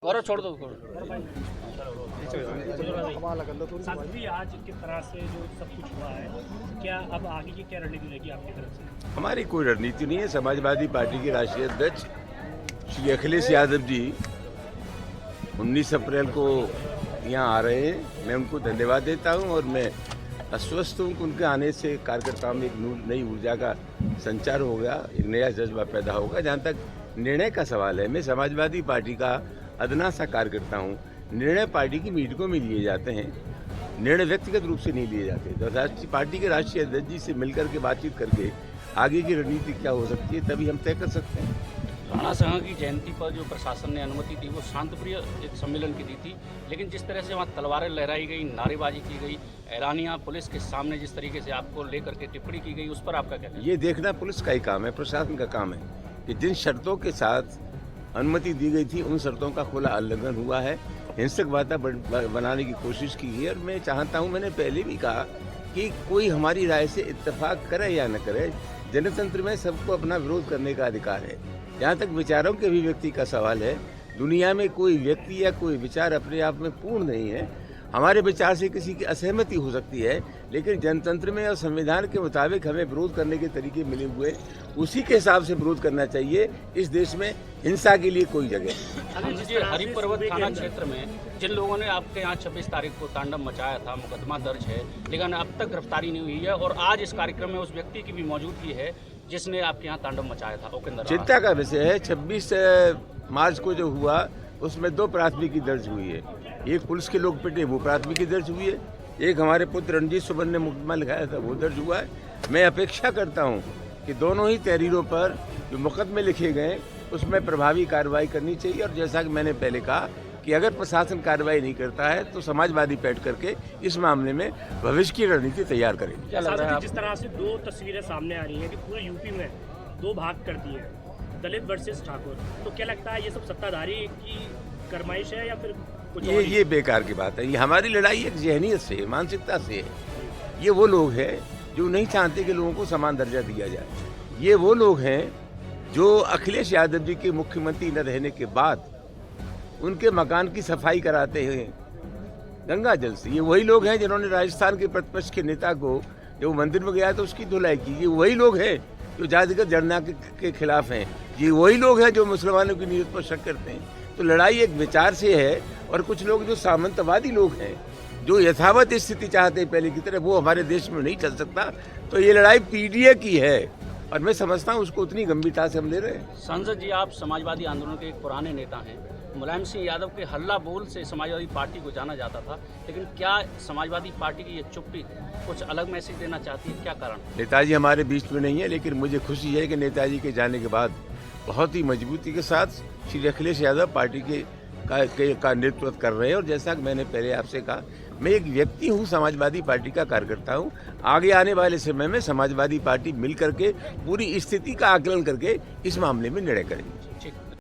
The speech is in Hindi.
और छोड़ दो साथी आज किस तरह से जो सब कुछ हुआ है, क्या अब आगे की क्या रणनीति रहेगी आपकी तरफ से? हमारी कोई रणनीति नहीं है। समाजवादी पार्टी के राष्ट्रीय अध्यक्ष श्री अखिलेश यादव जी 19 अप्रैल को यहाँ आ रहे हैं। मैं उनको धन्यवाद देता हूँ और मैं आश्वस्त हूँ कि उनके आने से कार्यकर्ताओं में एक नई ऊर्जा का संचार होगा, एक नया जज्बा पैदा होगा। जहाँ तक निर्णय का सवाल है, मैं समाजवादी पार्टी का अदना सा कार्यकर्ता हूँ। निर्णय पार्टी की मीटिंगों में लिए जाते हैं, निर्णय व्यक्तिगत रूप से नहीं लिए जाते। तो राष्ट्रीय पार्टी के राष्ट्रीय अध्यक्ष जी से मिलकर के बातचीत करके आगे की रणनीति क्या हो सकती है तभी हम तय कर सकते हैं। राणा साहब की जयंती पर जो प्रशासन ने अनुमति दी वो शांतिप्रिय एक सम्मेलन की दी थी, लेकिन जिस तरह से वहाँ तलवारें लहराई गई, नारेबाजी की गई, ऐलानियाँ पुलिस के सामने जिस तरीके से आपको लेकर के टिप्पणी की गई, उस पर आपका क्या कहना है? ये देखना पुलिस का ही काम है, प्रशासन का काम है कि जिन शर्तों के साथ अनुमति दी गई थी उन शर्तों का खुला उल्लंघन हुआ है, हिंसक वातावरण बनाने की कोशिश की है। और मैं चाहता हूं, मैंने पहले भी कहा कि कोई हमारी राय से इत्तेफाक करे या न करे, जनतंत्र में सबको अपना विरोध करने का अधिकार है। जहाँ तक विचारों के अभिव्यक्ति का सवाल है, दुनिया में कोई व्यक्ति या कोई विचार अपने आप में पूर्ण नहीं है। हमारे विचार से किसी की असहमति हो सकती है, लेकिन जनतंत्र में और संविधान के मुताबिक हमें विरोध करने के तरीके मिले हुए, उसी के हिसाब से विरोध करना चाहिए। इस देश में हिंसा के लिए कोई जगह। हरिपर्वत थाना क्षेत्र में जिन लोगों ने आपके यहाँ 26 तारीख को तांडव मचाया था, मुकदमा दर्ज है, लेकिन अब तक गिरफ्तारी नहीं हुई है। और आज इस कार्यक्रम में उस व्यक्ति की भी मौजूदगी है जिसने आपके यहाँ तांडव मचाया था। उपेंद्र चिंता का विषय है। 26 मार्च को जो हुआ उसमें 2 प्राथमिकी दर्ज हुई है। एक पुलिस के लोग पिटे, वो प्राथमिकी दर्ज हुई है। एक हमारे पुत्र रणजीत सुमन ने मुकदमा लिखाया था, वो दर्ज हुआ है। मैं अपेक्षा करता हूँ कि दोनों ही तहरीरों पर जो मुकदमे लिखे गए उसमें प्रभावी कार्रवाई करनी चाहिए। और जैसा कि मैंने पहले कहा कि अगर प्रशासन कार्रवाई नहीं करता है तो समाजवादी बैठ करके इस मामले में भविष्य की रणनीति तैयार करेगी। क्या लग रहा है? जिस तरह से 2 तस्वीरें सामने आ रही हैं कि पूरे यूपी में 2 भाग कर दिए, दलित वर्सेस ठाकुर, तो क्या लगता है ये सब सत्ताधारी की फरमाइश है या फिर कुछ? ये बेकार की बात है। ये हमारी लड़ाई एक जहनीत से, मानसिकता से है। ये वो लोग हैं जो नहीं चाहते कि लोगों को समान दर्जा दिया जाए। ये वो लोग हैं जो अखिलेश यादव जी के मुख्यमंत्री न रहने के बाद उनके मकान की सफाई कराते हैं गंगा जल से। ये वही लोग हैं जिन्होंने राजस्थान के प्रतिपक्ष के नेता को, जब वो मंदिर में गया तो उसकी धुलाई की। ये वही लोग हैं जो जातिगत जनगणना के खिलाफ हैं। ये वही लोग हैं जो मुसलमानों की नीयत पर शक करते हैं। तो लड़ाई एक विचार से है। और कुछ लोग जो सामंतवादी लोग हैं, जो यथावत स्थिति चाहते हैं पहले की तरह, वो हमारे देश में नहीं चल सकता। तो ये लड़ाई पीडीए की है और मैं समझता हूँ उसको उतनी गंभीरता से हम ले रहे हैं। संसद जी, आप समाजवादी आंदोलन के एक पुराने नेता हैं। मुलायम सिंह यादव के हल्ला बोल से समाजवादी पार्टी को जाना जाता था, लेकिन क्या समाजवादी पार्टी की ये चुप्पी कुछ अलग मैसेज देना चाहती है? क्या कारण? नेताजी हमारे बीच में नहीं है, लेकिन मुझे खुशी है कि नेताजी के जाने के बाद बहुत ही मजबूती के साथ श्री अखिलेश यादव पार्टी का नेतृत्व कर रहे हैं। और जैसा कि मैंने पहले आपसे कहा, मैं एक व्यक्ति हूँ, समाजवादी पार्टी का कार्यकर्ता हूँ। आगे आने वाले समय में समाजवादी पार्टी मिल करके पूरी स्थिति का आकलन करके इस मामले में निर्णय करेगी।